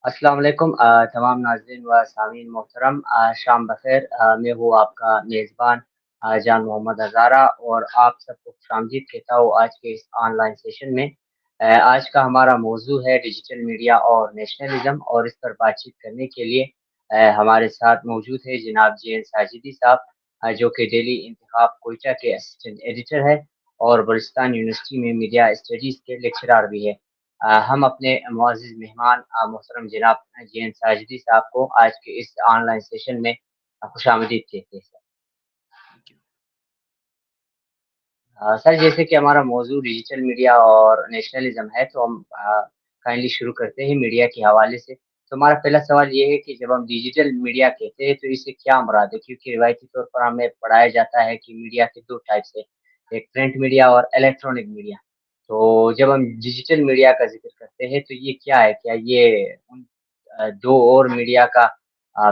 अस्सलाम वालेकुम तमाम नाज़रीन व सामीन मोहतरम शाम बख़ैर। मैं हूँ आपका मेज़बान जान मोहम्मद हज़ारा और आप सबको खुशामदीद कहता हूँ आज के इस ऑनलाइन सेशन में। आज का हमारा मौज़ू है डिजिटल मीडिया और नेशनलिज़्म और इस पर बातचीत करने के लिए हमारे साथ मौजूद है जनाब जे.एन. साजिदी साहब, जो कि डेली इंतखाब कोयटा के असिस्टेंट एडिटर है और बलूचिस्तान यूनिवर्सिटी में मीडिया स्टडीज़ के लेक्चरर भी है। हम अपने मुअज़्ज़िज़ मेहमान मोहतरम जनाब जे.एन. साजिदी साहब को आज के इस ऑनलाइन सेशन में खुशामदीद कहते हैं सर। सर, जैसे कि हमारा मौज़ू डिजिटल मीडिया और नेशनलिज़्म है, तो हम काइंडली शुरू करते हैं मीडिया के हवाले से। तो हमारा पहला सवाल ये है कि जब हम डिजिटल मीडिया कहते हैं, तो इससे क्या मुराद है? क्योंकि रिवायती तौर पर हमें पढ़ाया जाता है कि मीडिया के 2 टाइप्स है, एक प्रिंट मीडिया और इलेक्ट्रॉनिक मीडिया। तो जब हम डिजिटल मीडिया का ज़िक्र करते हैं, तो ये क्या है? क्या ये 2 और मीडिया का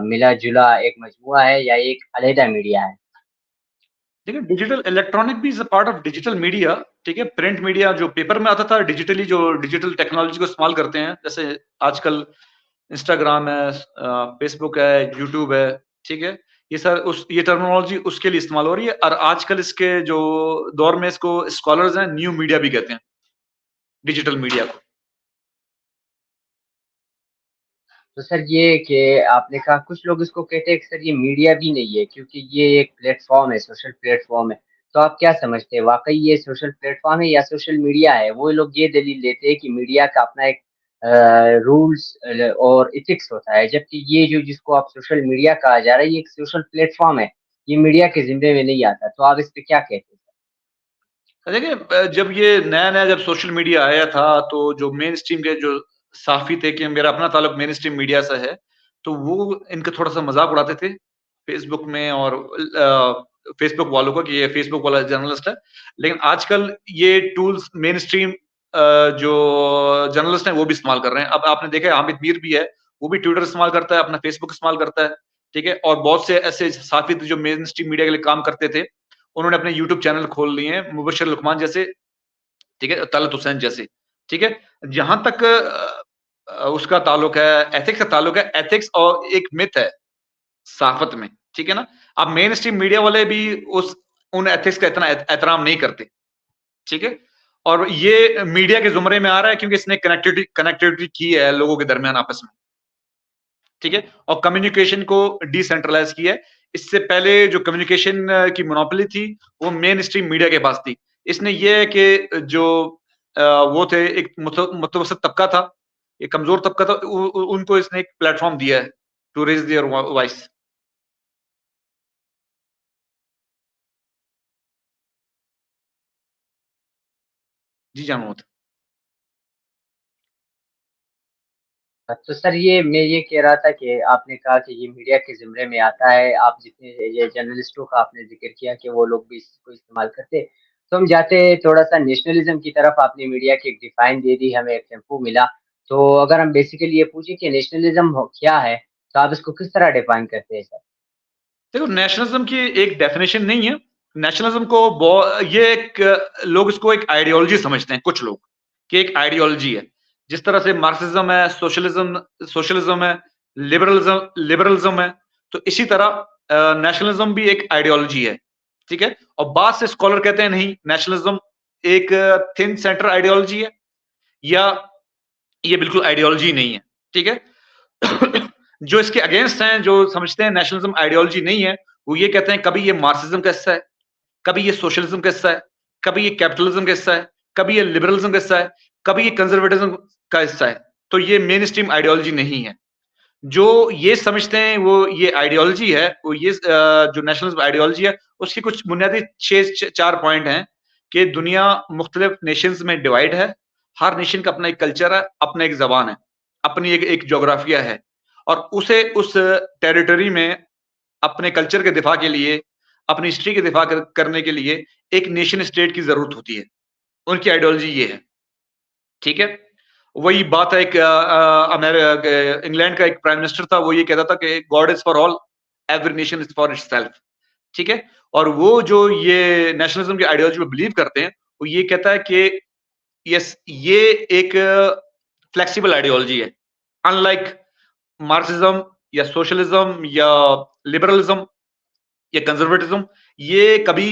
मिला-जुला एक मजमूआ है या एक अलहदा मीडिया है? देखिए, डिजिटल इलेक्ट्रॉनिक भी is a part of digital media, ठीक है? प्रिंट मीडिया जो पेपर में आता था, डिजिटली जो डिजिटल टेक्नोलॉजी को इस्तेमाल करते हैं, जैसे आजकल इंस्टाग्राम है, फेसबुक है, यूट्यूब है, ठीक है? ये टर्मिनोलॉजी उसके लिए इस्तेमाल हो रही है और आजकल इसके जो दौर में इसको स्कॉलर्स हैं, न्यू मीडिया भी कहते हैं, डिजिटल मीडिया को। तो सर ये कि आपने कहा कुछ लोग इसको कहते हैं कि सर ये मीडिया भी नहीं है क्योंकि ये एक प्लेटफ़ॉर्म है, सोशल प्लेटफ़ॉर्म है। तो आप क्या समझते हैं वाक़ई ये सोशल प्लेटफ़ॉर्म है या सोशल मीडिया है? वो लोग ये दलील देते हैं कि मीडिया का अपना एक रूल्स और एथिक्स होता है, जबकि ये जो जिसको आप सोशल मीडिया कहा जा रहा है ये एक सोशल प्लेटफ़ॉर्म है, ये मीडिया के ज़िम्मे में नहीं आता। तो आप इस पे क्या कहते हैं? देखिए, जब ये नया-नया जब सोशल मीडिया आया था, तो जो मेन स्ट्रीम के जो साफ़ी थे कि मेरा अपना ताल्लुक मेन स्ट्रीम मीडिया से है, तो वो इनका थोड़ा-सा मज़ाक उड़ाते थे, फ़ेसबुक में और फ़ेसबुक वालों का कि ये फ़ेसबुक वाला जर्नलिस्ट है। लेकिन आजकल ये टूल्स मेन स्ट्रीम जो जर्नलिस्ट हैं, वो भी इस्तेमाल कर रहे हैं। अब आपने देखा है हामिद मीर भी है, वो भी ट्विटर इस्तेमाल करता है, अपना फ़ेसबुक इस्तेमाल करता है, ठीक है? और बहुत से ऐसे साफ़ी थे जो मेन स्ट्रीम मीडिया के लिए काम करते थे, उन्होंने अपने यूट्यूब चैनल खोल लिए हैं, मुबश्शिर लुकमान जैसे, ठीक है? तलत हुसैन जैसे, ठीक है? जहाँ तक उसका ताल्लुक है, एथिक्स का ताल्लुक है, एथिक्स और एक मिथ है सहाफ़त में, ठीक है ना? अब मेन स्ट्रीम मीडिया वाले भी उस उन एथिक्स का इतना एहतराम नहीं करते, ठीक है? और ये मीडिया के ज़ुमरे में आ रहा है क्योंकि इसने कनेक्टिविटी की है लोगों के दरमियान आपस में, ठीक है? और कम्युनिकेशन को डिसेंट्रलाइज़ किया है। इससे पहले जो कम्युनिकेशन की मोनोपोली थी, वो मेन स्ट्रीम मीडिया के पास थी। इसने ये है कि जो वो थे एक मुतवस्सित तबका था, एक कमज़ोर तबका था, उ उनको इसने एक प्लेटफ़ॉर्म दिया है टू रेज़ देयर वॉइस। जी, जानूँ तो सर मैं ये कह रहा था कि आपने कहा कि ये मीडिया के ज़िम्मे में आता है, आप जितने ये जर्नलिस्टों का आपने ज़िक्र किया कि वो लोग भी इसको इस्तेमाल करते हैं। तो हम जाते हैं थोड़ा-सा नेशनलिज़्म की तरफ, आपने मीडिया की एक डिफ़ाइन दे दी, हमें एक टेम्पो मिला। तो अगर हम बेसिकली ये पूछें कि नेशनलिज़्म हो क्या है, तो आप इसको किस तरह डिफ़ाइन करते हैं सर? देखो, नेशनलिज्म की एक डेफिनेशन नहीं है। नेशनलिज्म को ये एक लोग इसको एक आइडियोलॉजी समझते हैं कुछ लोग, कि एक आइडियोलॉजी है। जिस तरह से मार्क्सिज्म है, सोशलिज्म सोशलिज्म है, लिबरलिज्म है, तो इसी तरह नेशनलिज्म भी एक आइडियोलॉजी है, ठीक है? और बाद से स्कॉलर कहते हैं नहीं, नेशनलिज्म एक थिन सेंटर आइडियोलॉजी है या ये बिल्कुल आइडियोलॉजी नहीं है, ठीक है? जो इसके अगेंस्ट हैं, जो समझते हैं नेशनलिज्म आइडियोलॉजी नहीं है, वो ये कहते हैं कभी ये मार्क्सिज्म का हिस्सा है, कभी ये सोशलिज्म का हिस्सा है, कभी ये कैपिटलिज्म का हिस्सा है, कभी ये लिबरलिज्म का हिस्सा है, कभी ये कंजर्वेटिज्म का हिस्सा है। तो ये मेन स्ट्रीम आइडियोलॉजी नहीं है। जो ये समझते हैं वो ये आइडियोलॉजी है, वो ये जो नेशनलिज्म आइडियोलॉजी है, उसकी कुछ बुनियादी 4 पॉइंट हैं कि दुनिया मुख्तलिफ नेशंस में डिवाइड है, हर नेशन का अपना एक कल्चर है, अपना एक ज़बान है, अपनी एक एक ज्योग्राफिया है और उसे उस टेरिटरी में अपने कल्चर के दिफा के लिए, अपनी हिस्ट्री के दिफा करने के लिए एक नेशन स्टेट की ज़रूरत होती है। उनकी आइडियोलॉजी ये है, ठीक है? वही बात है, एक इंग्लैंड का एक प्राइम मिनिस्टर था, वो ये कहता था कि God is for all, every nation is for itself, ठीक है? और वो जो ये नेशनलिज्म की आइडियोलॉजी में बिलीव करते हैं, वो ये कहता है कि यस, ये एक फ्लेक्सिबल आइडियोलॉजी है, अनलाइक मार्क्सिज्म या सोशलिज्म या लिबरलिज्म या कंजर्वेटिज्म, ये कभी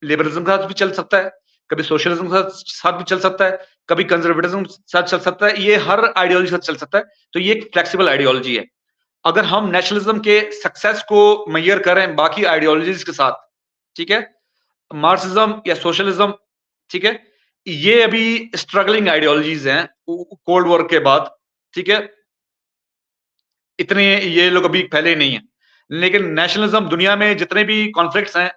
लिबरलिज्म के साथ भी चल सकता है, कभी सोशलिज्म के साथ भी चल सकता है, कभी कंजर्वेटिज्म के साथ चल सकता है, ये हर आइडियोलॉजी के साथ चल सकता है। तो ये एक फ्लेक्सिबल आइडियोलॉजी है। अगर हम नेशनलिज्म के सक्सेस को मेजर करें बाकी आइडियोलॉजीज के साथ, ठीक है, मार्क्सिज्म या सोशलिज्म, ठीक है, ये अभी स्ट्रगलिंग आइडियोलॉजीज हैं कोल्ड वॉर के बाद, ठीक है, इतने ये लोग अभी फैले नहीं है। लेकिन नेशनलिज्म, दुनिया में जितने भी कॉन्फ्लिक्ट्स हैं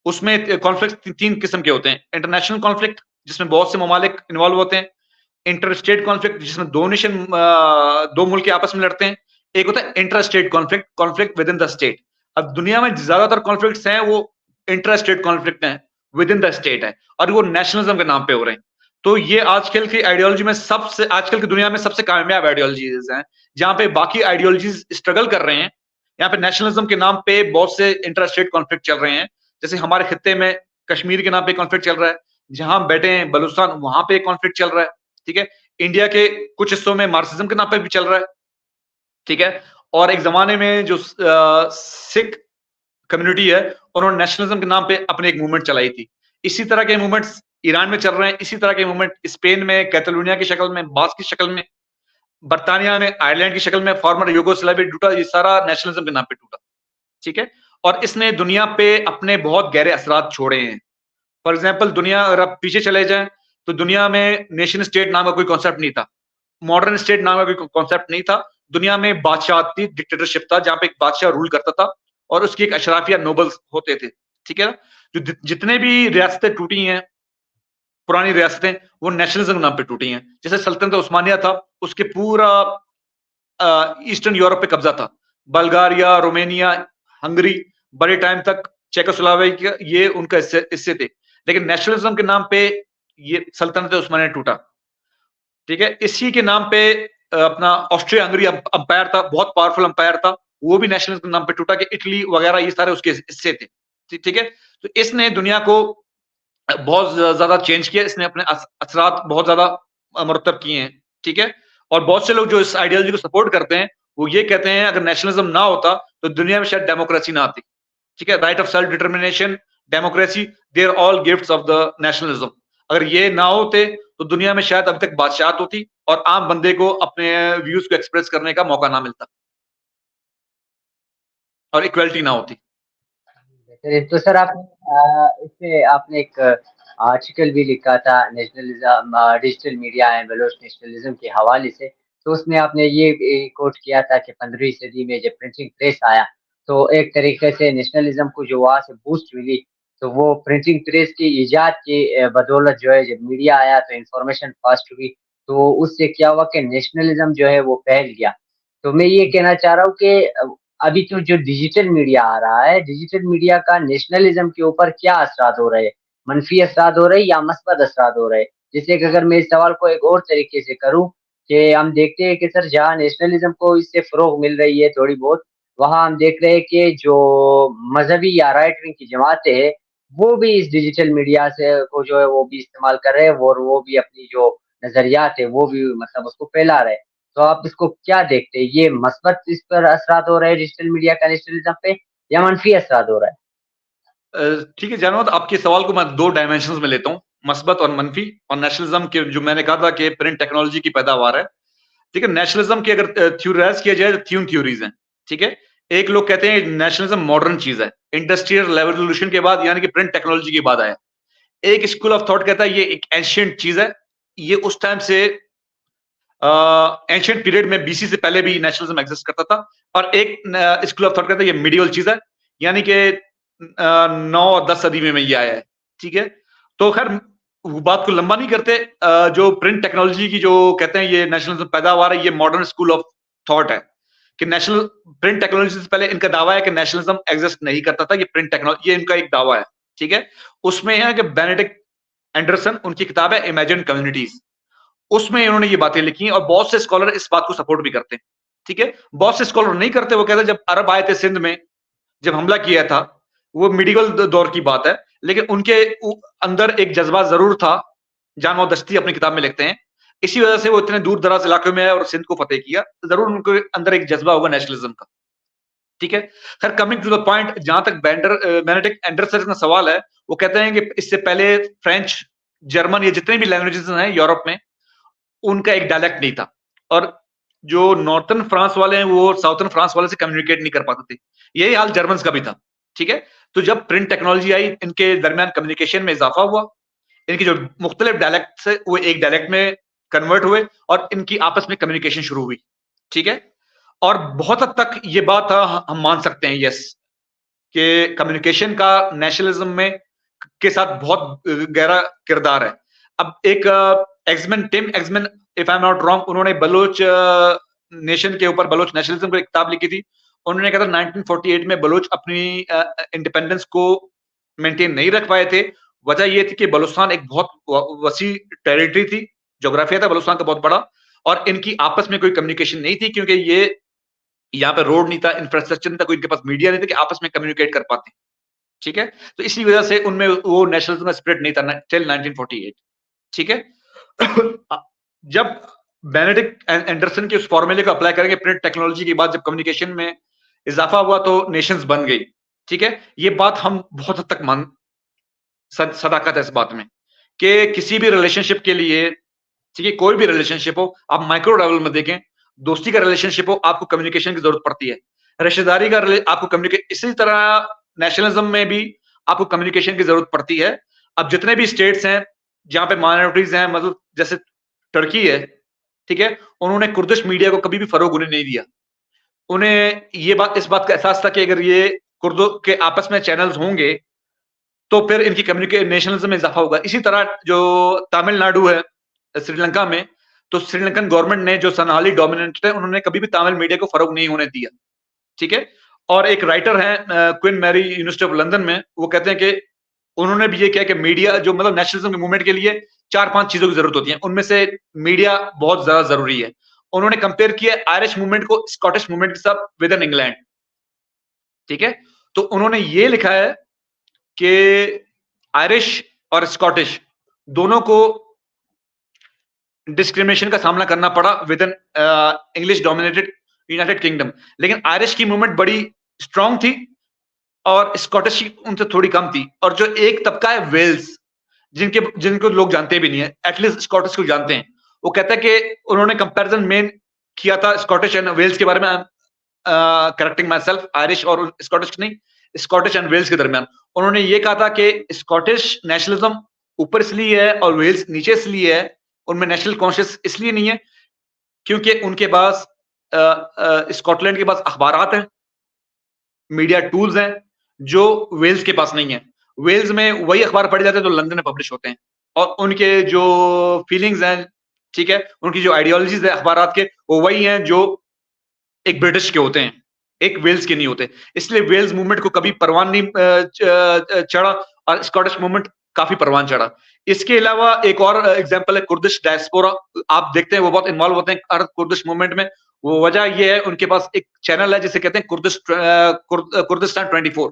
उसमें कॉन्फ्लिक्ट 3 किस्म के होते हैं। इंटरनेशनल कॉन्फ्लिक्ट जिसमें बहुत से ममालिक इन्वॉल्व होते हैं, इंटर स्टेट कॉन्फ्लिक्ट जिसमें 2 नेशन 2 मुल्क आपस में लड़ते हैं, एक होता है inter state conflict, conflict with in the state. अब दुनिया में ज्यादातर कॉन्फ्लिक्ट्स हैं वो इंटर स्टेट कॉन्फ्लिक्ट हैं, विद इन द स्टेट है, और वो नेशनलिज्म के नाम पे हो रहे हैं। तो ये आजकल की आइडियोलॉजी में आजकल की दुनिया में सबसे कामयाब आइडियोलॉजीज हैं, जहां पे बाकी आइडियोलॉजीज स्ट्रगल कर रहे हैं। यहाँ पे नेशनलिज्म के नाम पे बहुत से इंटर स्टेट कॉन्फ्लिक्ट चल रहे हैं। जैसे हमारे खित्ते में कश्मीर के नाम पे कॉन्फ्लिक्ट चल रहा है, जहां बैठे हैं बलूचिस्तान, वहां पे कॉन्फ्लिक्ट चल रहा है, ठीक है। इंडिया के कुछ हिस्सों में मार्क्सिज्म के नाम पे भी चल रहा है, ठीक है। और एक जमाने में जो सिख कम्युनिटी है, उन्होंने नेशनलिज्म के नाम पे अपनी एक मूवमेंट चलाई थी। इसी तरह के मूवमेंट्स ईरान में चल रहे हैं, इसी तरह के मूवमेंट स्पेन में कैटलोनिया की शक्ल में, बास्क की शक्ल में, बर्तानिया में आयरलैंड की शक्ल में, फॉर्मर यूगोस्लाविया टूटा, ये सारा नेशनलिज्म के नाम पे टूटा, ठीक है। और इसने दुनिया पे अपने बहुत गहरे असरात छोड़े हैं। फॉर एग्जाम्पल, दुनिया अगर आप पीछे चले जाएं तो दुनिया में नेशन स्टेट नाम का कोई कॉन्सेप्ट नहीं था, मॉडर्न स्टेट नाम का कोई कॉन्सेप्ट नहीं था। दुनिया में बादशाह थी, डिक्टेटरशिप था, जहां पे एक बादशाह रूल करता था और उसकी एक अशराफिया नोबल्स होते थे, ठीक है ना। जो जितने भी रियासतें टूटी हैं, पुरानी रियासतें, वो नेशनलिज्म के नाम पे टूटी हैं। जैसे सल्तनत उस्मानिया था, उसके पूरा ईस्टर्न यूरोप पे कब्जा था, बल्गारिया, रोमेनिया, हंगरी, बड़े टाइम तक चेकोस्लोवाकिया, ये उनका हिस्से थे। लेकिन नेशनलिज्म के नाम पे ये सल्तनत उस्मानिया टूटा, ठीक है। इसी के नाम पे अपना ऑस्ट्रिया हंगरी अंपायर था, बहुत पावरफुल अंपायर था, वो भी नेशनलिज्म के नाम पे टूटा, कि इटली वगैरह ये सारे उसके हिस्से थे, ठीक है। तो इसने दुनिया को बहुत ज्यादा चेंज किया, इसने अपने असरात बहुत ज्यादा मुरतब किए हैं, ठीक है। और बहुत से लोग जो इस आइडियोलॉजी को सपोर्ट करते हैं, वो ये कहते हैं अगर नेशनलिज्म ना होता तो दुनिया में शायद डेमोक्रेसी ना आती, ठीक है। Right of self determination, democracy, they are all gifts of the nationalism. अगर ये ना होते तो दुनिया में शायद अभी तक बादशाहत होती और आम बंदे को अपने व्यूज को एक्सप्रेस करने का मौका ना मिलता और इक्वलिटी ना होती। तो सर इससे आपने एक आर्टिकल भी लिखा था nationalism, digital media and Baloch nationalism के हवाले से। तो उसमें आपने ये कोट किया था कि 15वीं सदी में जब प्रिंटिंग प्रेस आया तो एक तरीके से नेशनलिज्म को जो वहाँ से बूस्ट मिली, तो वो प्रिंटिंग प्रेस की इजाद की बदौलत जो है, जब मीडिया आया तो इंफॉर्मेशन फास्ट हुई, तो उससे क्या हुआ कि नेशनलिज्म जो है वो फैल गया। तो मैं ये कहना चाह रहा हूँ कि अभी तो जो डिजिटल मीडिया आ रहा है, डिजिटल मीडिया का नेशनलिज्म के ऊपर क्या असरात हो रहे हैं? मनफी असरात हो रहे हैं या मस्बत असरात हो रहे हैं? जैसे कि अगर मैं इस सवाल को एक और तरीके से करूं कि हम देखते हैं कि सर जहां नेशनलिज्म को इससे फरोग मिल रही है थोड़ी बहुत, वहां हम देख रहे हैं कि जो मजहबी या राइट विंग की जमातें हैं वो भी इस डिजिटल मीडिया से को जो है वो भी इस्तेमाल कर रहे हैं, और वो भी अपनी जो नजरियात है वो भी मतलब उसको फैला रहे हैं। तो आप इसको क्या देखते हैं? ये मस्बत इस पर असरात हो रहे हैं डिजिटल मीडिया का नेशनलिज्म पे, या मनफी असरात हो रहा है? ठीक है जानवत, आपके सवाल को मैं 2 डायमेंशंस में लेता हूँ, मस्बत और मनफी। और नेशनलिज्म के जो मैंने कहा था कि प्रिंट टेक्नोलॉजी की पैदावार है, ठीक है। नेशनलिज्म की अगर थ्योराइज किया जाए तो 3 थ्योरीज हैं, ठीक है। एक लोग कहते हैं नेशनलिज्म मॉडर्न चीज है, इंडस्ट्रियल रेवोल्यूशन के बाद, यानी कि प्रिंट टेक्नोलॉजी के बाद आया। एक स्कूल ऑफ थॉट कहता है ये एक एंशिएंट चीज है, ये उस टाइम से एंशिएंट पीरियड में बीसी से पहले भी नेशनलिज्म एग्जिस्ट करता था। और एक स्कूल ऑफ थॉट कहता है ये मिडिवल चीज है, यानी कि 9-10 सदी में ये आया है, ठीक है। तो खैर बात को लंबा नहीं करते, जो प्रिंट टेक्नोलॉजी की जो कहते हैं ये नेशनलिज्म पैदावार है, ये मॉडर्न स्कूल ऑफ थॉट है कि नेशनल प्रिंट टेक्नोलॉजी से पहले इनका दावा है कि नेशनलिज्म एग्जिस्ट नहीं करता था, ये प्रिंट टेक्नोलॉजी, ये इनका एक दावा है, ठीक है। उसमें है कि बेनेडिक्ट एंडरसन, उनकी किताब है इमेजिन कम्युनिटीज, उसमें इन्होंने ये बातें लिखी हैं और बहुत से स्कॉलर इस बात को सपोर्ट भी करते हैं, ठीक है। बहुत से स्कॉलर नहीं करते, वो कहते हैं जब अरब आए थे सिंध में, जब हमला किया था, वो मिडिवल दौर की बात है, लेकिन उनके अंदर एक जज्बा जरूर था, जान दस्ती अपनी किताब में लिखते हैं इसी वजह से वो इतने दूर दराज इलाकों में आए और सिंध को फतेह किया। जरूर उनके अंदर एक जज्बा होगा नेशनलिज्म का, ठीक है। खैर, कमिंग टू द पॉइंट, जहां तक बेनेडिक्ट एंडरसन का सवाल है, वो कहते हैं कि इससे पहले फ्रेंच, जर्मन, ये जितने भी लैंग्वेजेस हैं यूरोप में, उनका एक डायलेक्ट नहीं था, और जो नॉर्थर्न फ्रांस वाले हैं वो साउथर्न फ्रांस वाले से कम्युनिकेट नहीं कर पाते थे। यही हाल जर्मन का भी था, ठीक है। तो जब प्रिंट टेक्नोलॉजी आई, इनके दरमियान कम्युनिकेशन में इजाफा हुआ, इनकी जो मुख्तलिफ डायलेक्ट है वो एक डायलेक्ट में कन्वर्ट हुए और इनकी आपस में कम्युनिकेशन शुरू हुई, ठीक है। और बहुत हद तक ये बात हम मान सकते हैं, यस, कि कम्युनिकेशन का नेशनलिज्म में के साथ बहुत गहरा किरदार है। अब एक Axmann, Tim Axmann, if I am not wrong, उन्होंने बलोच नेशन के ऊपर, बलोच नेशनलिज्म पर एक किताब लिखी थी। उन्होंने कहा था 1948 में बलोच अपनी इंडिपेंडेंस को मेंटेन नहीं रख पाए थे। वजह ये थी कि बलूचिस्तान एक बहुत वसी टेरिटरी थी, जोग्राफिया था बलूचिस्तान का बहुत बड़ा, और इनकी आपस में कोई कम्युनिकेशन नहीं थी, क्योंकि ये यहाँ पे रोड नहीं था, इंफ्रास्ट्रक्चर नहीं था, कोई इनके पास मीडिया नहीं था कि आपस में कम्युनिकेट कर पाते, ठीक है। तो इसी वजह से उनमें वो नेशनलिज्म का स्पिरिट नहीं था टिल 1948, ठीक है। जब बेनेडिक्ट एंडरसन के उस फॉर्मूले को अप्लाई करेंगे प्रिंट टेक्नोलॉजी के बाद, जब कम्युनिकेशन में इजाफा हुआ तो नेशंस बन गई, ठीक है। ये बात हम बहुत हद तक मान, सदाकत है इस बात में कि किसी भी रिलेशनशिप के लिए, ठीक है, कोई भी रिलेशनशिप हो, आप माइक्रो लेवल में देखें, दोस्ती का रिलेशनशिप हो, आपको कम्युनिकेशन की जरूरत पड़ती है। रिश्तेदारी का आपको कम्युनिकेट, इसी तरह नेशनलिज्म में भी आपको कम्युनिकेशन की जरूरत पड़ती है। अब जितने भी स्टेट्स हैं जहां पे माइनॉरिटीज हैं, मतलब जैसे टर्की है, ठीक है, उन्होंने कुर्दिश मीडिया को कभी भी फरोग उन्हें नहीं दिया। उन्हें ये बात, इस बात का एहसास था कि अगर ये कुर्दों के आपस में चैनल्स होंगे तो फिर इनकी नेशनलिज्म में इजाफा होगा। इसी तरह जो तमिलनाडु है श्रीलंका में, तो श्रीलंकन गवर्नमेंट ने, जो सनाहाली डोमिनेंट है, उन्होंने कभी भी तमिल मीडिया को फरोग नहीं होने दिया, ठीक है। और एक राइटर है Queen Mary University of London में, वो कहते हैं कि उन्होंने भी ये किया कि मीडिया, जो मतलब नेशनलिज्म के मूवमेंट के लिए 4-5 चीजों की जरूरत होती है, उनमें से मीडिया बहुत ज्यादा जरूरी है। उन्होंने कंपेयर किया आयरिश मूवमेंट को स्कॉटिश मूवमेंट के साथ विद इन इंग्लैंड, ठीक है। तो उन्होंने ये लिखा है कि आयरिश और स्कॉटिश दोनों को डिस्क्रिमिनेशन का सामना करना पड़ा with in English dominated United kingdom, लेकिन आयरिश की मूवमेंट बड़ी स्ट्रांग थी और स्कॉटिश की उनसे थोड़ी कम थी। और जो एक तबका है वेल्स, जिनको लोग जानते भी नहीं है, एटलीस्ट स्कॉटिश को जानते हैं, वो कहता है कि उन्होंने कंपैरिजन मेन किया था स्कॉटिश एंड वेल्स के बारे में, करेक्टिंग माई सेल्फ, आयरिश और स्कॉटिश नहीं, स्कॉटिश एंड वेल्स के दरमियान। उन्होंने ये कहा था कि स्कॉटिश नेशनलिज्म ऊपर इसलिए है और वेल्स नीचे इसलिए है, उनमें नेशनल कॉन्शियस इसलिए नहीं है क्योंकि उनके पास स्कॉटलैंड के पास अखबारात हैं, मीडिया टूल्स हैं, जो वेल्स के पास नहीं है। वेल्स में वही अखबार पढ़े जाते हैं जो लंदन में पब्लिश होते हैं, और उनके जो फीलिंग्स हैं, ठीक है, उनकी जो आइडियोलॉजीज है अखबारात के, वो वही हैं जो एक ब्रिटिश के होते हैं, एक वेल्स के नहीं होते। इसलिए वेल्स मूवमेंट को कभी परवान नहीं चढ़ा और स्कॉटिश मूवमेंट काफी परवान चढ़ा। इसके अलावा एक और एग्जांपल है कुर्दिश डायस्पोरा, आप देखते हैं वो बहुत इन्वॉल्व होते हैं अर्थ कुर्दिश मूवमेंट में। वो वजह ये है, उनके पास एक चैनल है जिसे कहते हैं कुर्दिस्तान 24।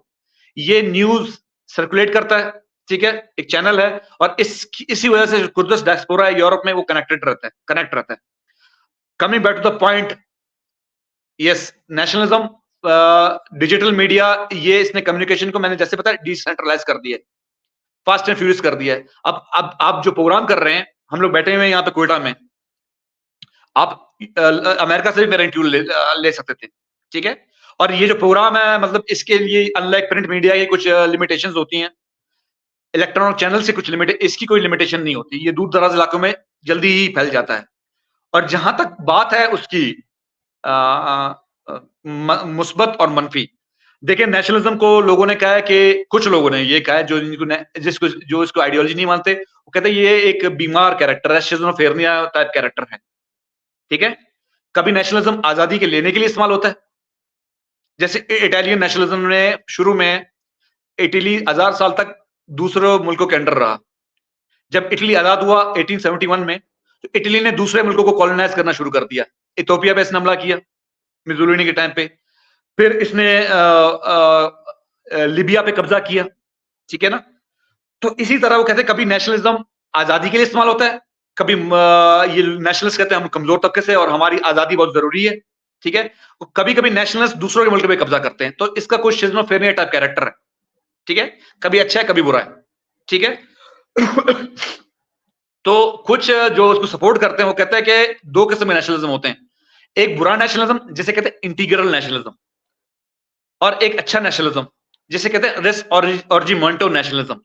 ये न्यूज सर्कुलेट करता है, ठीक है, एक चैनल है, और इसी वजह से कुर्दिश डायस्पोरा है यूरोप में, वो कनेक्ट रहता है। Coming back to the point, yes, nationalism, digital media, ये इसने कम्युनिकेशन को, मैंने जैसे बताया, डिसेंट्रलाइज कर दिया है, फास्ट एंड फ्यूरियस कर दिया है। अब आप जो प्रोग्राम कर रहे हैं, हम लोग बैठे हुए हैं यहाँ पे कोयटा में, आप अमेरिका से भी मेरा इंटरव्यू ले सकते थे, ठीक है। और ये जो प्रोग्राम है, मतलब इसके लिए अनलाइक प्रिंट मीडिया की कुछ लिमिटेशंस होती हैं, इलेक्ट्रॉनिक चैनल से कुछ इसकी कोई लिमिटेशन नहीं होती, ये दूर दराज इलाकों में जल्दी ही फैल जाता है। और जहां तक बात है उसकी मुस्बत और मनफी, देखिए, नेशनलिज्म को लोगों ने कहा है कि, कुछ लोगों ने ये कहा है जो इसको आइडियोलॉजी नहीं मानते, वो कहते हैं ये एक बीमार कैरेक्टर है, शिज़ोफ्रेनिया टाइप कैरेक्टर है, ठीक है। कभी नेशनलिज्म आजादी के लेने के लिए इस्तेमाल होता है, जैसे इटालियन नेशनलिज्म ने शुरू में, इटली 1000 साल तक दूसरे मुल्कों के अंडर रहा। जब इटली आजाद हुआ 1871 में, तो इटली ने दूसरे मुल्कों को कॉलोनाइज करना शुरू कर दिया। इथोपिया पे इसने हमला किया मुसोलिनी के टाइम पे, फिर इसने लीबिया पे कब्जा किया, ठीक है ना। तो इसी तरह वो कहते हैं कभी नेशनलिज्म आजादी के लिए इस्तेमाल होता है, कभी ये नेशनलिस्ट कहते हैं हम कमजोर तबके से और हमारी आजादी बहुत जरूरी है, ठीक है। कभी कभी नेशनलिस्ट दूसरों के मुल्क पे कब्जा करते हैं, तो इसका कोई शिज़्मोफ्रेनिया टाइप कैरेक्टर है, ठीक है। कभी अच्छा है कभी बुरा है, ठीक है। तो कुछ जो उसको सपोर्ट करते हैं वो कहते हैं कि दो किस्म के नेशनलिज्म होते हैं, एक बुरा नेशनलिज्म जिसे कहते हैं इंटीग्रल नेशनलिज्म, और एक अच्छा नेशनलिज्म जिसे कहते हैं रिस ऑर्जिमेंटो नेशनलिज्म।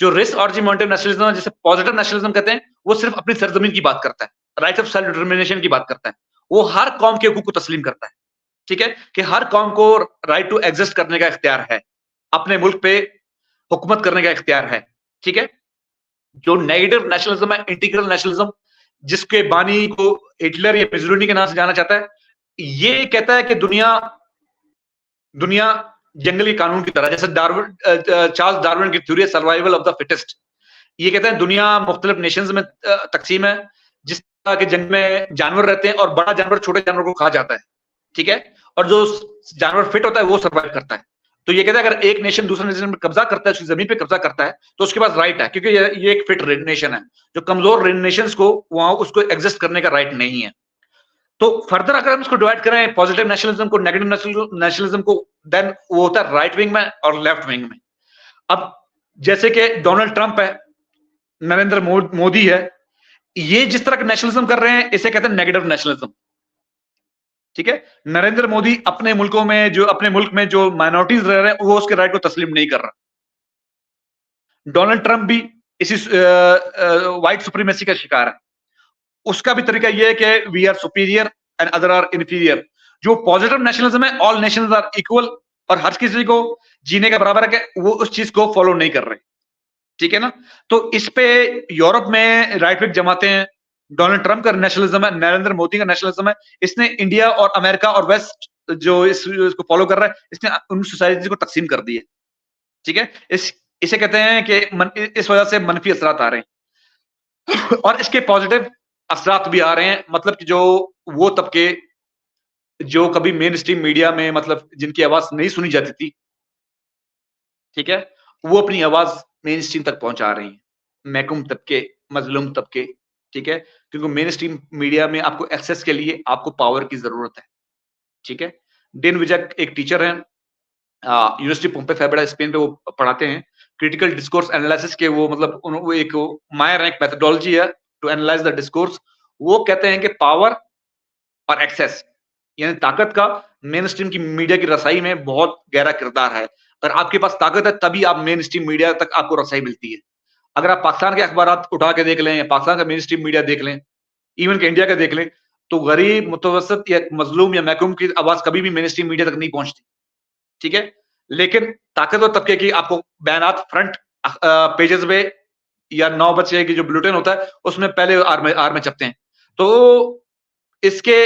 जो रिस ऑर्जिमेंटो नेशनलिज्म है, जिसे पॉजिटिव नेशनलिज्म कहते हैं, वो सिर्फ अपनी सरजमीन की बात करता है, राइट ऑफ सेल्फ डिटरमिनेशन की बात करता है। वो हर कौम के हकूक को तस्लीम करता है, ठीक है, कि हर कौम को राइट टू एग्जिस्ट करने का इख्तियार है, अपने मुल्क पे हुकूमत करने का इख्तियार है, ठीक है। जो नेगेटिव नेशनलिज्म है, इंटीग्रल नेशनलिज्म, जिसके बानी को हिटलर या मुसोलिनी के नाम से जाना चाहता है, ये कहता है कि दुनिया दुनिया जंगली कानून की तरह, जैसे चार्ल्स डार्विन की theory survival of the fittest. ये कहते हैं दुनिया मुख्तलिफ नेशंस में तकसीम है, जिस तरह के जंगल में जानवर रहते हैं और बड़ा जानवर छोटे जानवर को खा जाता है, ठीक है, और जो जानवर फिट होता है वो सर्वाइव करता है। तो ये कहता है अगर एक नेशन दूसरे नेशन में कब्जा करता है, उसकी जमीन पे कब्जा करता है, तो उसके पास राइट है, क्योंकि ये एक फिट नेशन है। जो कमजोर नेशंस को वहां उसको एग्जिस्ट करने का राइट नहीं है। तो फर्दर अगर हम इसको डिवाइड करें पॉजिटिव नेशनलिज्म को, नेगेटिव नेशनलिज्म को, देन वो होता है राइट विंग में और लेफ्ट विंग में। अब जैसे कि डोनाल्ड ट्रंप है, नरेंद्र मोदी है, ये जिस तरह का नेशनलिज्म कर रहे हैं इसे कहते हैं नेगेटिव नेशनलिज्म, ठीक है। नरेंद्र मोदी अपने मुल्कों में जो अपने मुल्क में जो माइनॉरिटीज रह रहे हैं वो उसके राइट को तस्लीम नहीं कर रहा। डोनाल्ड ट्रंप भी इसी व्हाइट सुप्रीमेसी का शिकार है। उसका भी तरीका यह है कि we are superior and other are inferior. जो पॉजिटिव नेशनलिज्म है, ऑल नेशंस आर इक्वल, और हर किसी को जीने का बराबर है, कि वो उस चीज को फॉलो नहीं कर रहे, ठीक है ना। तो इस पे यूरोप में राइट विंग जमाते हैं, डोनाल्ड ट्रंप का नेशनलिज्म है, नरेंद्र मोदी का नेशनलिज्म है। इसने इंडिया और अमेरिका और वेस्ट जो इसको फॉलो कर रहा है, इसने उन सोसाइटी को तकसीम कर दी है, ठीक है। इसे कहते हैं कि इस वजह से मनफी असरात आ रहे हैं और इसके पॉजिटिव असरात भी आ रहे हैं। मतलब कि जो वो तबके जो कभी मेन स्ट्रीम मीडिया में मतलब जिनकी आवाज नहीं सुनी जाती थी, ठीक है, वो अपनी आवाज मेन स्ट्रीम तक पहुंचा रही हैं। महकूम तबके, मजलूम तबके, ठीक है, क्योंकि मेन स्ट्रीम मीडिया में आपको एक्सेस के लिए आपको पावर की जरूरत है, ठीक है। डेन विजक एक टीचर हैं, यूनिवर्सिटी पोम्पे फेब्रा स्पेन पे, वो पढ़ाते हैं क्रिटिकल डिस्कोर्स एनालिसिस के। वो मतलब वो एक मायर एक मेथोडोलॉजी है टू एनालाइज द डिस्कोर्स। वो कहते हैं कि पावर और एक्सेस यानी ताकत का मेन स्ट्रीम की मीडिया की रसाई में बहुत गहरा किरदार है। अगर आपके पास ताकत है तभी आप मेन स्ट्रीम मीडिया तक आपको रसाई मिलती है। अगर आप पाकिस्तान के अखबार उठा के देख लें या पाकिस्तान का मेन स्ट्रीम मीडिया देख लें, इवन के इंडिया का देख लें, तो गरीब, मुतवसत या मजलूम या महकूम की आवाज कभी भी मेन स्ट्रीम मीडिया तक नहीं पहुंचती, ठीक है। लेकिन ताकतवर तबके की आपको बयानात फ्रंट पेजेस पे या 9 बजे की जो बुलेटिन होता है उसमें पहले आर में छपते हैं। तो इसके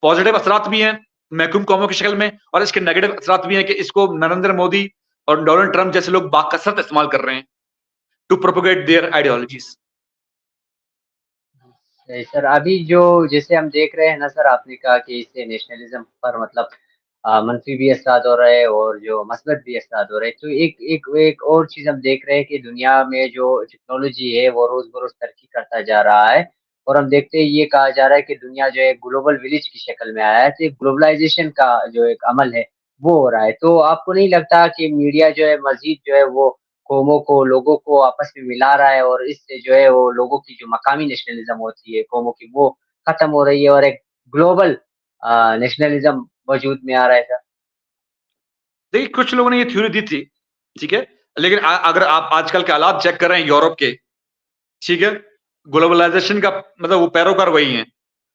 पॉजिटिव असरात भी हैं महकूम कौमों की शक्ल में, और इसके नेगेटिव असरात भी हैं कि इसको नरेंद्र मोदी और डोनाल्ड ट्रंप जैसे लोग बाकसरत इस्तेमाल कर रहे हैं टू प्रोपोगेट देयर आइडियोलॉजीज। सही सर, अभी जो जैसे हम देख रहे हैं ना सर, आपने कहा कि इससे नेशनलिज्म पर मतलब मनफी भी असरात हो रहे हैं और जो मसबत भी असरात हो रहे हैं। तो एक और चीज हम देख रहे हैं कि दुनिया में जो टेक्नोलॉजी है वो रोज बरोज तरक्की करता जा रहा है, और हम देखते हैं ये कहा जा रहा है कि दुनिया जो है ग्लोबल विलेज की शक्ल में आया है। तो ग्लोबलाइजेशन का जो एक अमल है वो हो रहा है। तो आपको नहीं लगता कि मीडिया जो है मजीद जो है वो कौमों को, लोगों को आपस में मिला रहा है, और इससे जो है वो लोगों की जो मकामी नेशनलिज्म होती है कौमों की वो खत्म हो रही है और एक ग्लोबल नेशनलिज्म वजूद में आ रहा है सर? देखिए कुछ लोगों ने ये थ्योरी दी थी, ठीक है, लेकिन अगर आप आजकल के हालात चेक करें यूरोप के, ठीक है, ग्लोबलाइजेशन का मतलब वो पैरोकार वही हैं,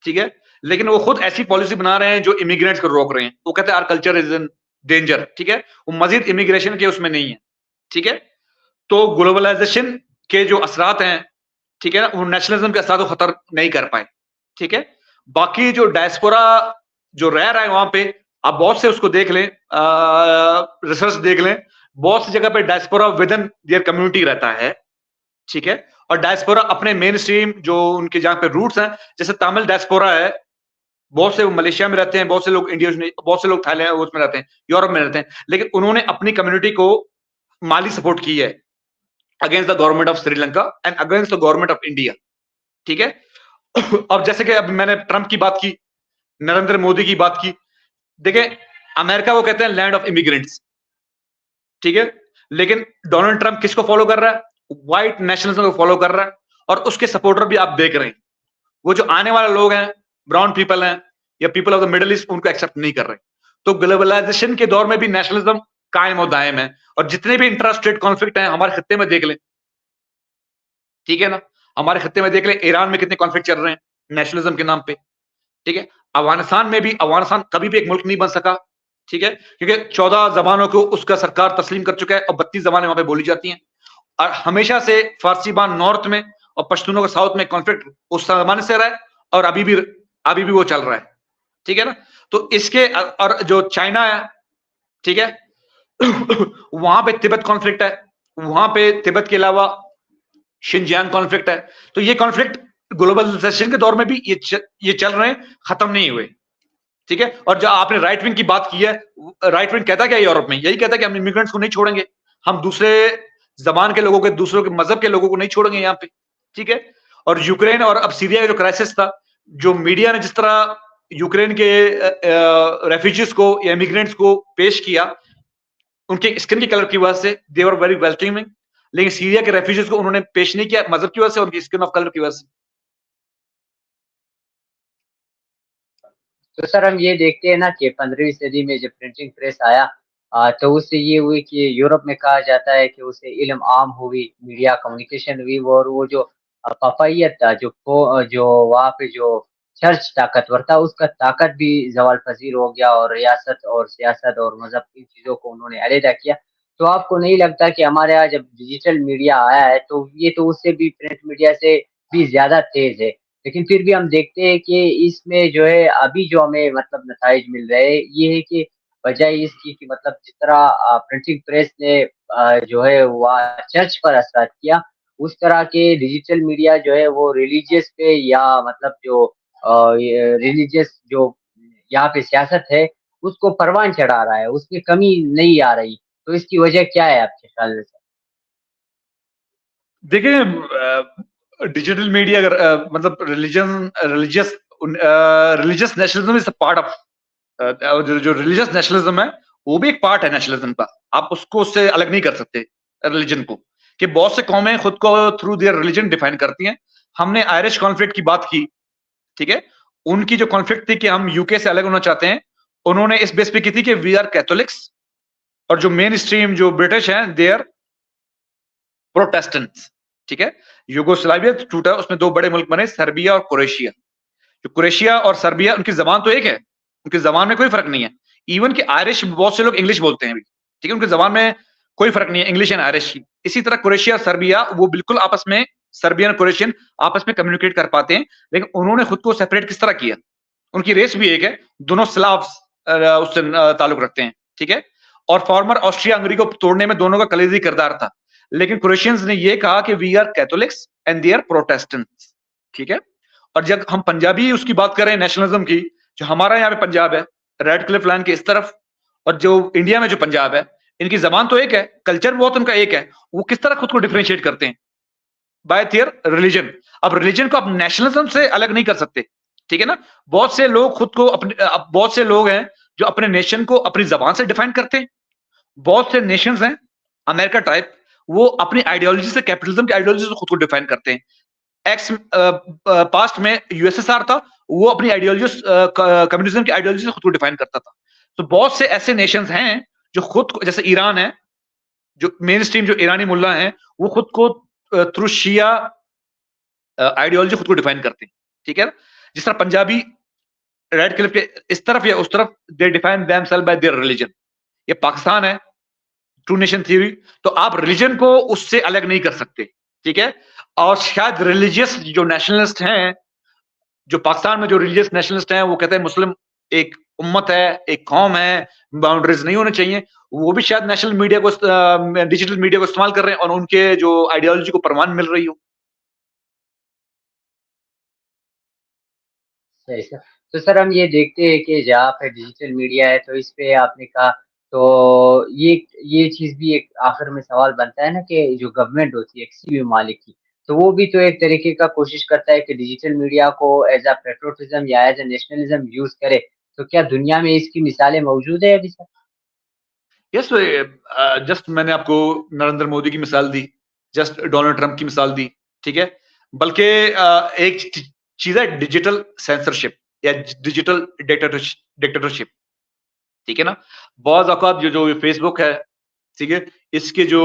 ठीक है, लेकिन वो खुद ऐसी पॉलिसी बना रहे हैं जो इमिग्रेंट्स को रोक रहे हैं। वो कहते हैं our culture is in danger, ठीक है, वो मजीद इमिग्रेशन के उसमें नहीं है, ठीक है। तो ग्लोबलाइजेशन के जो असरात हैं, ठीक है ना, वो नेशनलिज्म के असरात को खतर नहीं कर पाए, ठीक है। बाकी जो डायस्पोरा जो रह रहा है वहां पे, आप बहुत से उसको देख लें, रिसर्च देख लें, बहुत सी जगह पे diaspora with in their community रहता है, ठीक है। और डायस्पोरा अपने मेन स्ट्रीम जो उनके जहां पे रूट्स हैं, जैसे तमिल डायस्पोरा है, बहुत से मलेशिया में रहते हैं, बहुत से लोग इंडिया में, बहुत से लोग थाईलैंड उसमें रहते हैं, यूरोप में रहते हैं, लेकिन उन्होंने अपनी कम्युनिटी को माली सपोर्ट की है against the government of Sri Lanka and against the government of India, ठीक है। अब जैसे कि अब मैंने ट्रंप की बात की, नरेंद्र मोदी की बात की। देखिए, अमेरिका को कहते हैं लैंड ऑफ इमिग्रेंट्स, ठीक है? लेकिन डोनाल्ड ट्रंप किसको फॉलो कर रहा है? व्हाइट नेशनलिज्म को फॉलो कर रहा है और उसके सपोर्टर भी आप देख रहे हैं। वो जो आने वाले लोग हैं, ब्राउन पीपल हैं या people of the middle east, उनको एक्सेप्ट नहीं कर रहे। तो ग्लोबलाइजेशन के दौर में भी नेशनलिज्म कायम और दायम है और जितने भी इंटर स्टेट कॉन्फ्लिक्ट हैं हमारे खत्ते में देख लें, ठीक है ना? हमारे खत्ते में देख लें, ईरान में कितने कॉन्फ्लिक्ट चल रहे हैं नेशनलिज्म के नाम पे, ठीक है? अफगानिस्तान में भी, अफगानिस्तान कभी भी एक मुल्क नहीं बन सका, ठीक है? क्योंकि 14 जबानों को उसका सरकार तस्लीम कर चुका है और 32 जबानें वहां पे बोली जाती हैं। और हमेशा से फारसीबान नॉर्थ में और पश्तूनों का साउथ में कॉन्फ्लिक्ट उस जमाने से रहा है और अभी भी वो चल रहा है, ठीक है ना? तो इसके और जो चाइना है, ठीक है? वहां पे तिब्बत कॉन्फ्लिक्ट है, वहां पे तिब्बत के अलावा शिनजियांग कॉन्फ्लिक्ट है। तो ये कॉन्फ्लिक्ट ग्लोबलाइजेशन के दौर में भी ये चल रहे हैं, खत्म नहीं हुए, ठीक है? और जो आपने राइट विंग की बात की है, राइट विंग कहता क्या है यूरोप में? यही कहता है कि हम इमिग्रेंट्स को नहीं छोड़ेंगे, हम दूसरे जबान के लोगों के, दूसरों के मजहब के लोगों को नहीं छोड़ेंगे यहाँ पे, ठीक है? और यूक्रेन और अब सीरिया का जो क्राइसिस था, जो मीडिया ने जिस तरह यूक्रेन के रेफ्यूजीज को या इमिग्रेंट्स को पेश किया, उनके स्किन के कलर की वजह से दे वर वेरी वेलकमिंग, लेकिन सीरिया के रेफ्यूजीज को उन्होंने पेश नहीं किया मजहब की वजह से, उनकी स्किन ऑफ कलर की वजह से। तो सर हम ये देखते हैं ना कि 15वीं सदी में जब प्रिंटिंग प्रेस आया, तो उससे ये हुई कि यूरोप में कहा जाता है कि उससे इल्म आम हुई, मीडिया कम्युनिकेशन हुई, और वो जो पपाइयत था, जो वहाँ पे जो चर्च ताकतवर था, उसका ताकत भी जवाल पजीर हो गया, और रियासत और सियासत और मजहब इन चीजों को उन्होंने अलहदा किया। तो आपको नहीं लगता कि हमारे यहाँ जब डिजिटल मीडिया आया है, तो ये तो उससे भी, प्रिंट मीडिया से भी ज्यादा तेज है, लेकिन फिर भी हम देखते हैं कि इसमें जो है अभी जो हमें मतलब नताइज मिल रहे हैं, ये है कि बजाय इसकी कि मतलब जिस तरह प्रिंटिंग प्रेस ने जो है वह चर्च पर असर किया, उस तरह के डिजिटल मीडिया जो है वो रिलीजियस पे, या मतलब जो रिलीजियस जो यहाँ पे सियासत है उसको परवान चढ़ा रहा है, उसमें कमी नहीं आ रही। तो इसकी वजह क्या है आपके ख्याल में? देखिए, डिजिटल मीडिया अगर मतलब religious nationalism is part of, जो रिलीजियस नेशनलिज्म है वो भी एक पार्ट है नेशनलिज्म का। आप उसको उससे अलग नहीं कर सकते रिलीजन को, कि बहुत से कौमें खुद को थ्रू देयर रिलीजन डिफाइन करती हैं। हमने आयरिश कॉन्फ्लिक्ट की बात की, ठीक है? उनकी जो कॉन्फ्लिक्ट थी कि हम यूके से अलग होना चाहते हैं, उन्होंने इस बेस पे की थी कि वी आर कैथोलिक्स, और जो मेन स्ट्रीम जो ब्रिटिश हैं दे आर प्रोटेस्टेंट्स, ठीक है? यूगोस्लाविया टूटा, उसमें दो बड़े मुल्क बने, सर्बिया और क्रोएशिया। जो क्रोएशिया और सर्बिया, उनकी जबान तो एक है, उनकी जबान में कोई फर्क नहीं है। इवन कि आयरिश, बहुत से लोग इंग्लिश बोलते हैं, ठीक है? उनकी जबान में कोई फर्क नहीं है इंग्लिश एंड आयरिश की। इसी तरह क्रोएशिया और सर्बिया, वो बिल्कुल आपस में, सर्बियन और क्रोएशियन आपस में कम्युनिकेट कर पाते हैं, लेकिन उन्होंने खुद को सेपरेट किस तरह किया? उनकी रेस भी एक है, दोनों स्लाव्स उससे ताल्लुक रखते हैं, ठीक है? और फॉर्मर ऑस्ट्रिया हंगरी को तोड़ने में दोनों का कलेजी किरदार था, लेकिन क्रोएशियंस ने ये कहा कि we are Catholics and they are Protestants, ठीक है? और जब हम पंजाबी उसकी बात करें नेशनलिज्म की, जो हमारा यहाँ पे पंजाब है, रेड क्लिफ लाइन के इस तरफ, और जो इंडिया में जो पंजाब है, इनकी जबान तो एक है, कल्चर बहुत उनका एक है, वो किस तरह खुद को डिफरेंशिएट करते हैं? Bye their religion. अब रिलीजन को आप नेशनलिज्म से अलग नहीं कर सकते, ठीक है ना? बहुत से लोग खुद को अपने, बहुत से लोग हैं जो अपने नेशन को अपनी जबान से डिफाइन करते हैं। बहुत से नेशंस हैं, अमेरिका टाइप, वो अपनी आइडियोलॉजी से, कैपिटलिज्म की आइडियोलॉजी से खुद को डिफाइन करते हैं। एक्स पास्ट में यूएसएसआर था, वो अपनी आइडियोलॉजी, कम्युनिज्म की आइडियोलॉजी से खुद को डिफाइन करता था। तो बहुत से ऐसे नेशंस हैं जो खुद को, जैसे ईरान है, जो मेन स्ट्रीम जो ईरानी मुल्ला हैं, वो खुद को थ्रू शिया आइडियोलॉजी खुद को डिफाइन करते हैं, ठीक है? जिस तरह पंजाबी रेड क्लिफ के इस तरफ या उस तरफ, they define themselves by their religion. ये पाकिस्तान है, टू नेशन थ्योरी, तो आप रिलीजन को उससे अलग नहीं कर सकते, ठीक है? और शायद रिलीजियस जो नेशनलिस्ट हैं, जो पाकिस्तान में जो रिलीजियस नेशनलिस्ट हैं, वो कहते हैं मुस्लिम एक उम्मत है, एक कौम है, बाउंड्रीज नहीं होने चाहिए। वो भी शायद नेशनल मीडिया को, डिजिटल मीडिया को इस्तेमाल कर रहे हैं और उनके जो आइडियोलॉजी को परवान मिल रही हो। सही सर। तो सर हम ये देखते हैं कि जहाँ पे डिजिटल मीडिया है, तो इस पे आपने कहा, तो ये चीज भी एक आखिर में सवाल बनता है ना कि जो गवर्नमेंट होती है किसी भी मालिक की, तो वो भी तो एक तरीके का कोशिश करता है कि डिजिटल मीडिया को एज़ अ पैट्रियोटिज़्म या एज़ अ नेशनलिज़्म यूज़ करे। तो क्या दुनिया में इसकी मिसालें मौजूद है अभी सर? यस, जस्ट मैंने आपको नरेंद्र मोदी की मिसाल दी, जस्ट डोनाल्ड ट्रंप की मिसाल दी, ठीक है? बल्कि एक चीज़ है डिजिटल सेंसरशिप या डिजिटल डिक्टेटरशिप, ठीक है ना? बहुत औकात जो ये फेसबुक है, ठीक है? इसके जो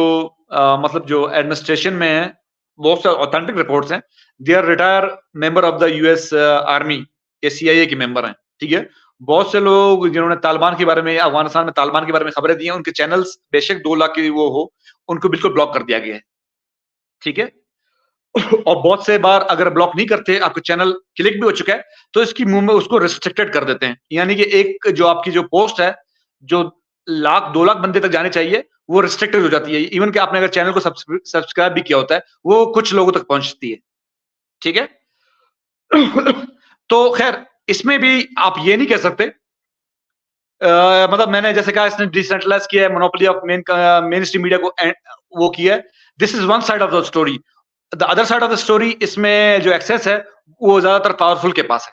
मतलब जो एडमिनिस्ट्रेशन में है, बहुत सारे ऑथेंटिक रिपोर्ट्स हैं। They are retire member of the US army या सीआईए के मेंबर हैं, ठीक है? बहुत से लोग जिन्होंने तालिबान के बारे में या अफ़गानिस्तान में तालिबान के बारे में खबरें दी हैं, उनके चैनल्स बेशक 2 लाख की वो हो, उनको बिल्कुल ब्लॉक कर दिया गया है, ठीक है? और बहुत से बार अगर ब्लॉक नहीं करते, आपका चैनल क्लिक भी हो चुका है, तो इसकी मुँह में उसको रिस्ट्रिक्टेड कर देते हैं। यानी कि एक जो आपकी जो पोस्ट है, जो लाख 2 लाख बंदे तक जानी चाहिए, वो रिस्ट्रिक्टेड हो जाती है। इवन कि आपने अगर चैनल को सब्सक्राइब भी किया होता है, वो कुछ लोगों तक पहुँचती है, ठीक है? तो खैर, इसमें भी आप ये नहीं कह सकते मतलब मैंने जैसे कहा इसने डिसेंट्रलाइज़ किया है, monopoly of main stream media को वो किया है। This is one side of the story. The other side of the story इसमें जो एक्सेस है, वो ज़्यादातर पावरफुल के पास है।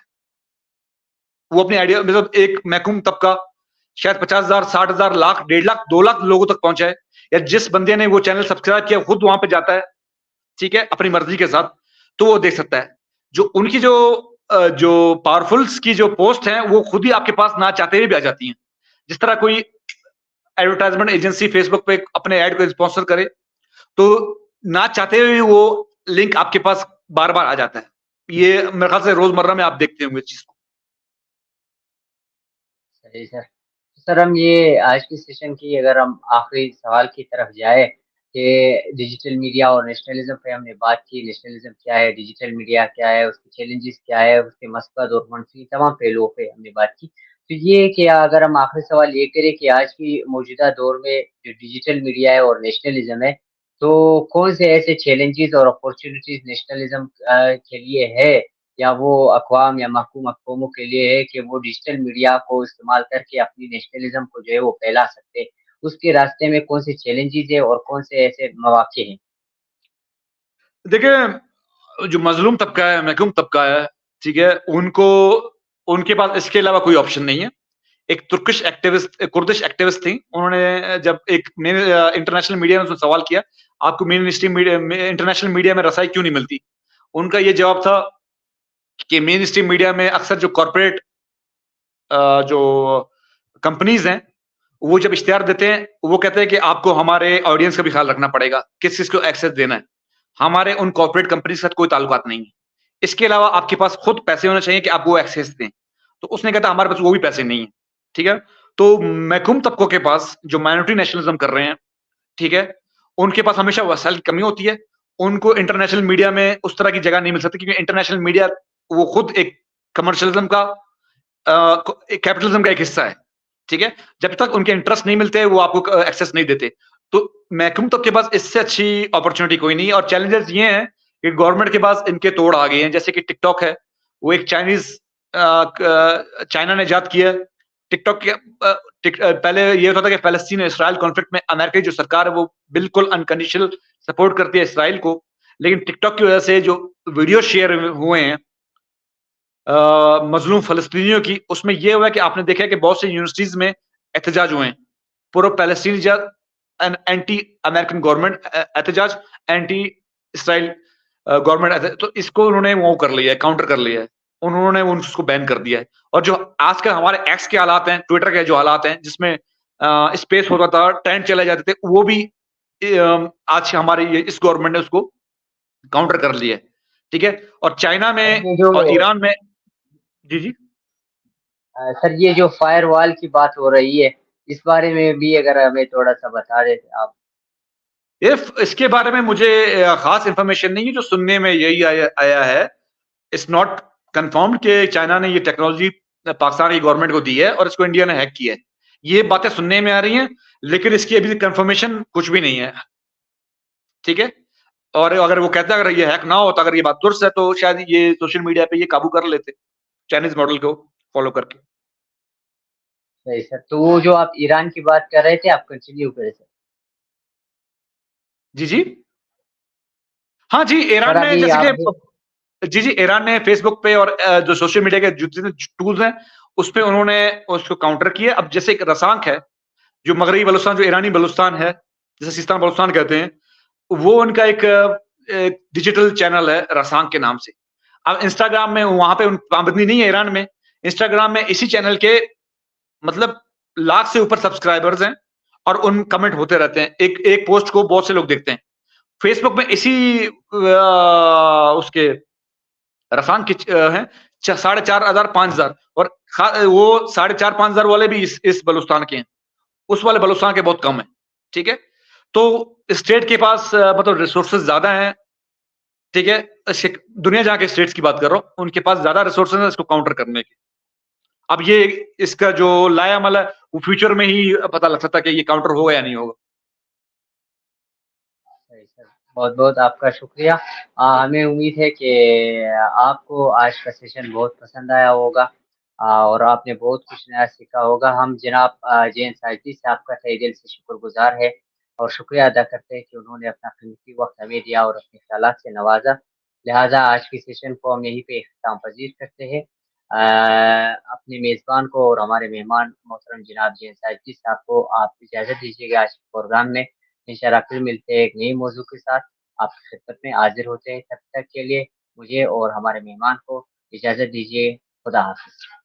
वो अपनी आइडिया मतलब एक महकूम तबका शायद 50,000, 60,000, लाख, 1.5 लाख, 2 लाख लोगों तक पहुँचा है या जिस बंदे ने वो चैनल सब्सक्राइब किया खुद वहाँ पे जाता है, ठीक है? अपनी मर्ज़ी के साथ, तो वो देख सकता है। जो उनकी जो पावरफुल्स की जो पोस्ट हैं, वो खुद ही आपके पास ना चाहते हुए भी आ जाती हैं। जिस तरह कोई एडवर्टाइजमेंट एजेंसी फेसबुक पे अपने ऐड को स्पॉन्सर करे, तो ना चाहते हुए वो लिंक आपके पास बार-बार आ जाता है। ये मेरे ख्याल से रोज़मर्रा में आप देखते होंगे इस चीज़ को। सही सर। सर हम ये आज की सेशन की अगर हम आखिरी सवाल की तरफ जाए कि डिजिटल मीडिया और नेशनलिज्म पे हमने बात की, नेशनलिज्म क्या है, डिजिटल मीडिया क्या है, उसके चैलेंजेस क्या है, उसके मस्बत और मनफी तमाम पहलुओं पे हमने बात की। तो ये कि अगर हम आखिरी सवाल ये करें कि आज की मौजूदा दौर में जो डिजिटल मीडिया है और नेशनलिज्म है, तो कौन से ऐसे चैलेंजेस और अपॉर्चुनिटीज नेशनलिज्म के लिए है या वो अक़वाम या महकूम अक़वामों के लिए है कि वो डिजिटल मीडिया को इस्तेमाल करके अपनी नेशनलिज्म को जो है वो फैला सकते हैं। उसके रास्ते में कौन से चैलेंजेस है और कौन से ऐसे मौक़े हैं? देखिए, जो मज़लूम तबका है, महकूम तबका है, ठीक है? उनके पास इसके अलावा कोई ऑप्शन नहीं है। एक तुर्किश एक्टिविस्ट कुर्दिश एक्टिविस्ट थी, उन्होंने जब एक इंटरनेशनल मीडिया में उसने सवाल किया, आपको मेन स्ट्रीम मीडिया में इंटरनेशनल मीडिया में रसाई क्यों नहीं मिलती? उनका ये जवाब था कि मेन स्ट्रीम मीडिया में अक्सर जो कॉर्पोरेट जो कंपनीज़ हैं, वो जब इश्तिहार देते हैं, वो कहते हैं कि आपको हमारे ऑडियंस का भी ख़्याल रखना पड़ेगा, किस-किस को एक्सेस देना है। हमारे उन कॉर्पोरेट कंपनी के साथ कोई ताल्लुकात नहीं है। इसके अलावा आपके पास खुद पैसे होने चाहिए कि आप वो एक्सेस दें। तो उसने कहा था हमारे पास वो भी पैसे नहीं है, ठीक है? तो महकूम तबकों के पास जो माइनॉरिटी नेशनलिज़्म कर रहे हैं, ठीक है? उनके पास हमेशा वसाइल की कमी होती है। उनको इंटरनेशनल मीडिया में उस तरह की जगह नहीं मिल सकती क्योंकि इंटरनेशनल मीडिया वो खुद एक कमर्शियलिज़्म का कैपिटलिज्म का एक हिस्सा है, ठीक है? जब तक उनके इंटरेस्ट नहीं मिलते, वो आपको एक्सेस नहीं देते। तो महकूम तक के पास इससे अच्छी अपॉर्च्युनिटी कोई नहीं है और चैलेंजेस ये हैं कि गवर्नमेंट के पास इनके तोड़ आ गए हैं, जैसे कि टिकटॉक है, वो एक चाइना ने इजाद किया है। टिकटॉक के पहले ये होता था कि फ़लस्तीन और इसराइल कॉन्फ्लिक्ट में अमेरिका की जो सरकार है, वो बिल्कुल अनकंडीशनल सपोर्ट करती है इसराइल को। लेकिन टिकटॉक की वजह से जो वीडियो शेयर हुए हैं मज़लूम फ़लस्तीनियों की, उसमें ये हुआ है कि आपने देखा है कि बहुत सी यूनिवर्सिटीज़ में एहतजाज हुए हैं। Pro Palestine an anti American government एहतजाज, एंटी इसराइल गवर्नमेंट तो इसको उन्होंने वो कर लिया है, काउंटर कर लिया है। उन्होंने उसको बैन कर दिया है और जो आजकल हमारे एक्स के हालात हैं, ट्विटर के जो हालात हैं, जिसमें स्पेस होता था, ट्रेंड चले जाते थे, वो भी आज हमारी ये इस गवर्नमेंट ने उसको काउंटर कर लिया है। ठीक है? और चाइना में ये जो और ईरान में जी, जी। सर ये जो फायरवॉल की बात हो रही है, इस बारे में भी अगर हमें थोड़ा-सा बता देते आप? इफ इसके बारे में मुझे ख़ास इन्फॉर्मेशन नहीं है, जो सुनने में यही आया आया है। इट्स नॉट कन्फर्म्ड कि चाइना ने ये टेक्नोलॉज़ी पाकिस्तान की गवर्नमेंट को दी है और इसको इंडिया ने हैक किया है। ये बातें सुनने में आ रही हैं, लेकिन इसकी अभी कन्फर्मेशन कुछ भी नहीं है। ठीक है? और अगर वो कहता है अगर ये हैक ना होता, अगर ये बात दुरुस्त है, तो शायद ये सोशल मीडिया पे ये काबू कर लेते, चाइनीज़ मॉडल को फ़ॉलो करके। सही सर, तो वो जो आप ईरान की बात कर रहे थे, आप कंटिन्यू करें सर। जी, जी। हाँ जी, और ईरान ने अभी जैसे आप कि जी, जी, ईरान ने फेसबुक पे और जो सोशल मीडिया के जितने टूल्स हैं, उसपे उन्होंने उसको काउंटर किया। अब जैसे एक रसांक है, जो मगरबी बलूचिस्तान, जो ईरानी बलूचिस्तान है, जिसे सिस्तान बलूचिस्तान कहते हैं, वो उनका एक डिजिटल चैनल है रसांक के नाम से। अब इंस्टाग्राम में वहाँ पे उन पाबंदी नहीं है ईरान में। इंस्टाग्राम में इसी चैनल के मतलब लाख से ऊपर सब्सक्राइबर्स हैं और उन कमेंट होते रहते हैं। एक एक पोस्ट को बहुत से लोग देखते हैं। फेसबुक में इसी उसके रसांक की हैं 4,500 5,000 और वो 4,500 5,000 वाले भी इस बलूचिस्तान के हैं। उस वाले बलूचिस्तान के बहुत कम है। ठीक है? तो स्टेट के पास मतलब रिसोर्सेज़ ज़्यादा हैं। ठीक है? दुनिया जहाँ के स्टेट्स की बात कर रहा हूँ, उनके पास ज़्यादा रिसोर्सेज़ हैं इसको काउंटर करने के। अब ये इसका जो लाया-मल है, वो फ्यूचर में ही पता लग सकता है कि ये काउंटर होगा या नहीं होगा। सही सर, बहुत-बहुत आपका शुक्रिया। हमें उम्मीद है कि आपको आज का सेशन बहुत पसंद आया होगा और आपने बहुत कुछ नया सीखा होगा। हम जनाब जैन साइदी से आपका तहे दिल से शुक्रगुज़ार है और शुक्रिया अदा करते हैं कि उन्होंने अपना कीमती वक़्त हमें दिया और अपने ख़यालात से नवाज़ा। लिहाज़ा आज के सेशन को हम यहीं पे इख्तिताम पज़ीर करते हैं। अपने मेज़बान को और हमारे मेहमान मोहतरम जनाब जैन साइदी साहब को आप इजाज़त दीजिएगा आज के प्रोग्राम में। इंशाअल्लाह फिर मिलते हैं एक नई मौजू के साथ, आपकी खिदमत में हाज़िर होते हैं। तब तक के लिए मुझे और हमारे मेहमान को इजाज़त दीजिए। खुदा हाफ़िज़।